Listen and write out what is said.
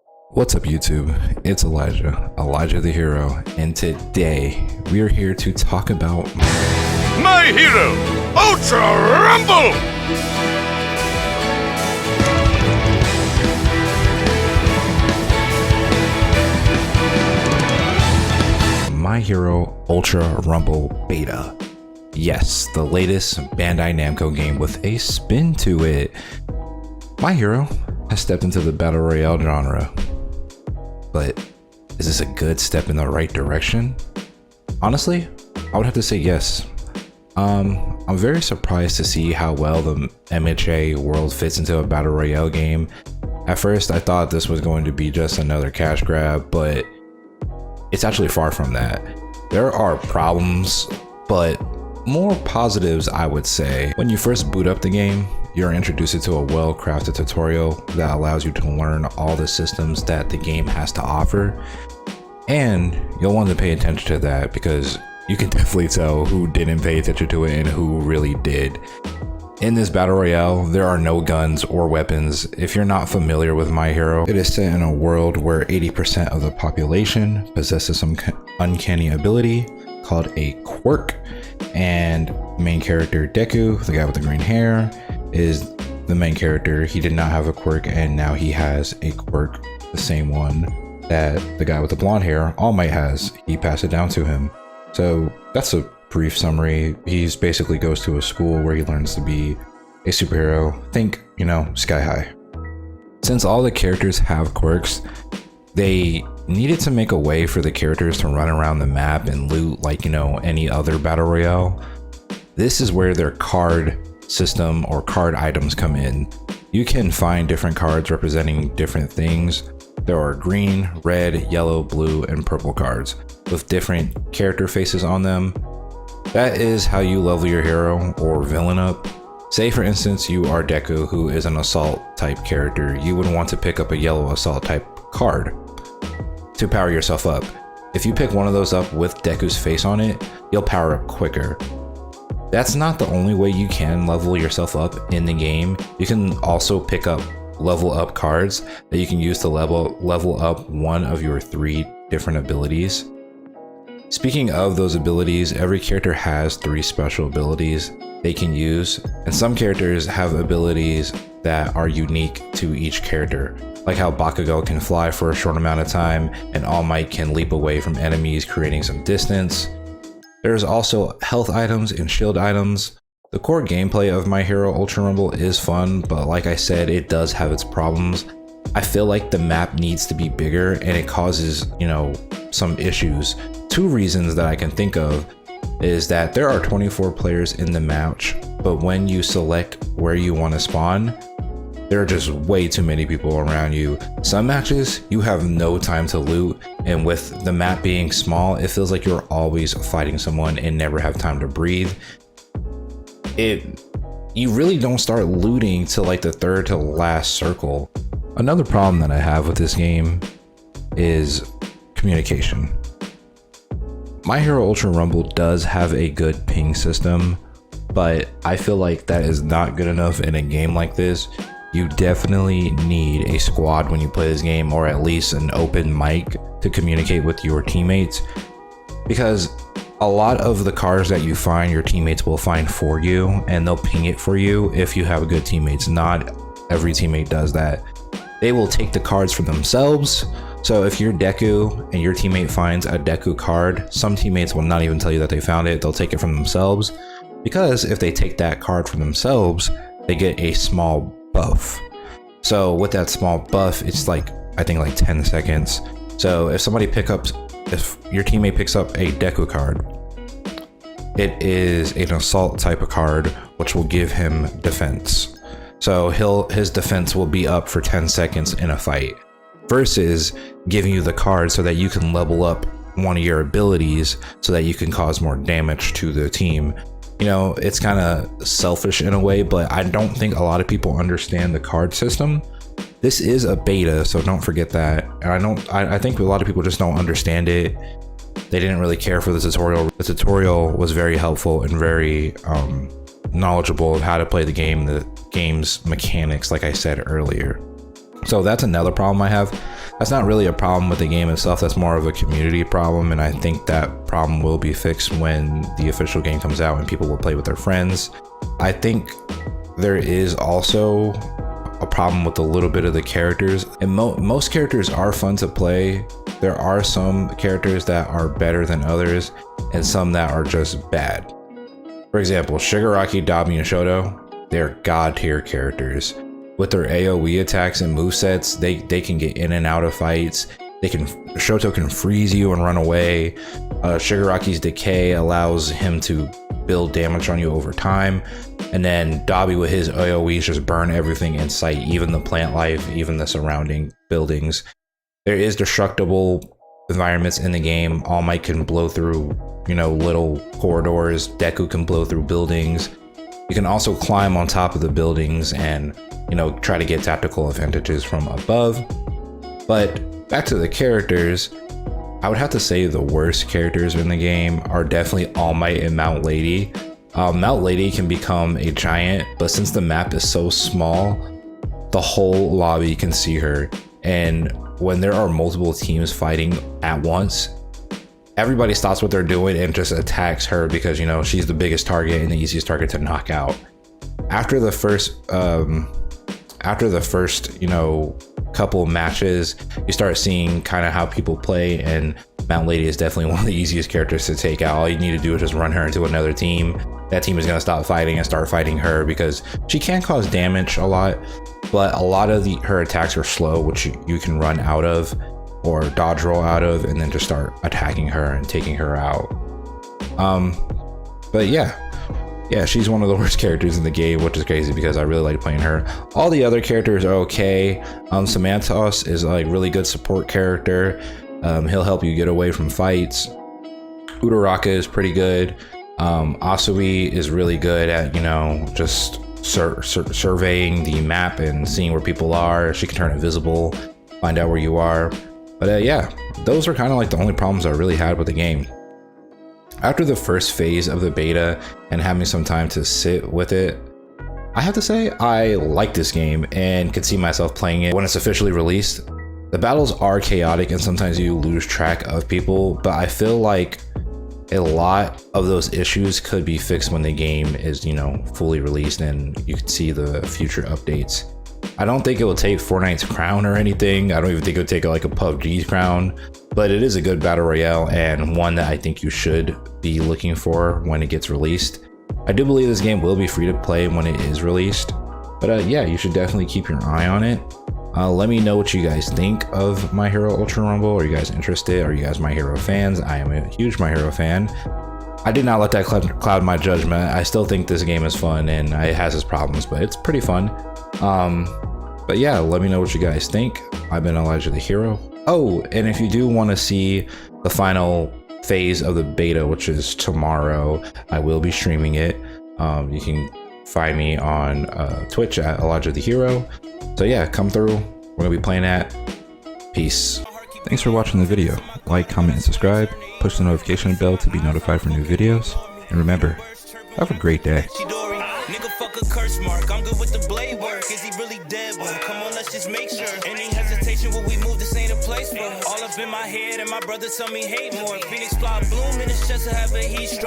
What's up, YouTube? It's Elijah the Hero, and today we are here to talk about My Hero Ultra Rumble! My Hero Ultra Rumble Beta. Yes, the latest Bandai Namco game with a spin to it. My Hero has stepped into the Battle Royale genre. But is this a good step in the right direction? Honestly, I would have to say yes. I'm very surprised to see how well the MHA world fits into a Battle Royale game. At first, I thought this was going to be just another cash grab, but it's actually far from that. There are problems, but more positives, I would say. When you first boot up the game, you're introduced to a well-crafted tutorial that allows you to learn all the systems that the game has to offer. And you'll want to pay attention to that because you can definitely tell who didn't pay attention to it and who really did. In this Battle Royale, there are no guns or weapons. If you're not familiar with My Hero, it is set in a world where 80% of the population possesses some uncanny ability called a quirk. And main character Deku, the guy with the green hair, is the main character. He did not have a quirk, and now he has a quirk, the same one that the guy with the blonde hair, All Might, has. He passed it down to him. So that's a brief summary. He's basically goes to a school where he learns to be a superhero. Think, Sky High. Since all the characters have quirks, they needed to make a way for the characters to run around the map and loot like, any other Battle Royale. This is where their card system or card items come in. You can find different cards representing different things. There are green, red, yellow, blue, and purple cards with different character faces on them. That is how you level your hero or villain up. Say for instance you are Deku, who is an assault type character. You would want to pick up a yellow assault type card to power yourself up. If you pick one of those up with Deku's face on it, you'll power up quicker. That's not the only way you can level yourself up in the game. You can also pick up level up cards that you can use to level up one of your 3 different abilities. Speaking of those abilities, every character has 3 special abilities they can use, and some characters have abilities that are unique to each character, like how Bakugo can fly for a short amount of time and All Might can leap away from enemies, creating some distance. There's also health items and shield items. The core gameplay of My Hero Ultra Rumble is fun, but like I said, it does have its problems. I feel like the map needs to be bigger and it causes, some issues. 2 reasons that I can think of is that there are 24 players in the match, but when you select where you want to spawn, there are just way too many people around you. Some matches, you have no time to loot, and with the map being small, it feels like you're always fighting someone and never have time to breathe. You really don't start looting till like the 3rd to last circle. Another problem that I have with this game is communication. My Hero Ultra Rumble does have a good ping system, but I feel like that is not good enough in a game like this. You definitely need a squad when you play this game, or at least an open mic to communicate with your teammates, because a lot of the cards that you find, your teammates will find for you, and they'll ping it for you if you have good teammates. Not every teammate does that. They will take the cards for themselves. So if you're Deku and your teammate finds a Deku card, some teammates will not even tell you that they found it. They'll take it from themselves, because if they take that card for themselves, they get a small buff. So with that small buff, it's like, I think like 10 seconds. So if your teammate picks up a Deku card, it is an assault type of card, which will give him defense. So his defense will be up for 10 seconds in a fight, versus giving you the card so that you can level up one of your abilities so that you can cause more damage to the team. It's kind of selfish in a way, but I don't think a lot of people understand the card system. This is a beta, so don't forget that. And I think a lot of people just don't understand it. They didn't really care for the tutorial. The tutorial was very helpful and very knowledgeable of how to play the game, the game's mechanics, like I said earlier. So that's another problem I have. That's not really a problem with the game itself. That's more of a community problem, and I think that problem will be fixed when the official game comes out and people will play with their friends. I think there is also a problem with a little bit of the characters, and most characters are fun to play. There are some characters that are better than others and some that are just bad. For example, Shigaraki, Dabi, and Shoto, they're god tier characters. With their AoE attacks and movesets, they can get in and out of fights. Shoto can freeze you and run away. Shigaraki's decay allows him to build damage on you over time. And then Dabi with his AoEs just burn everything in sight, even the plant life, even the surrounding buildings. There is destructible environments in the game. All Might can blow through, little corridors. Deku can blow through buildings. You can also climb on top of the buildings and, try to get tactical advantages from above. But back to the characters, I would have to say the worst characters in the game are definitely All Might and Mount Lady. Mount Lady can become a giant, but since the map is so small, the whole lobby can see her. And when there are multiple teams fighting at once, everybody stops what they're doing and just attacks her because, she's the biggest target and the easiest target to knock out. After the first, couple matches, you start seeing kind of how people play, and Mount Lady is definitely one of the easiest characters to take out. All you need to do is just run her into another team. That team is going to stop fighting and start fighting her because she can cause damage a lot, but a lot of her attacks are slow, which you can run out of or dodge roll out of and then just start attacking her and taking her out. But yeah, she's one of the worst characters in the game, which is crazy because I really like playing her. All the other characters are okay. Samantos is a really good support character. He'll help you get away from fights. Uraraka is pretty good. Asui is really good at, just surveying the map and seeing where people are. She can turn invisible, find out where you are. But yeah, those are kind of like the only problems I really had with the game. After the first phase of the beta and having some time to sit with it, I have to say I like this game and could see myself playing it when it's officially released. The battles are chaotic and sometimes you lose track of people, but I feel like a lot of those issues could be fixed when the game is, fully released and you can see the future updates. I don't think it will take Fortnite's crown or anything. I don't even think it would take like a PUBG's crown, but it is a good battle royale and one that I think you should be looking for when it gets released. I do believe this game will be free to play when it is released, but yeah, you should definitely keep your eye on it. Let me know what you guys think of My Hero Ultra Rumble. Are you guys interested? Are you guys My Hero fans? I am a huge My Hero fan. I did not let that cloud my judgment. I still think this game is fun and it has its problems, but it's pretty fun. But yeah, let me know what you guys think. I've been Elijah the Hero. Oh, and if you do want to see the final phase of the beta, which is tomorrow, I will be streaming it. You can find me on Twitch at Elijah the Hero. So yeah, come through. We're gonna be playing that. Peace. Thanks for watching the video. Like, comment, and subscribe. Push the notification bell to be notified for new videos. And remember, have a great day. Nigga, fuck a curse mark. I'm good with the blade work. Is he really dead? Well, come on, let's just make sure. Any hesitation when we move, this ain't a place for. All up in my head, and my brother tell me hate more. Phoenix fly bloom in his chest, I have a heat stroke.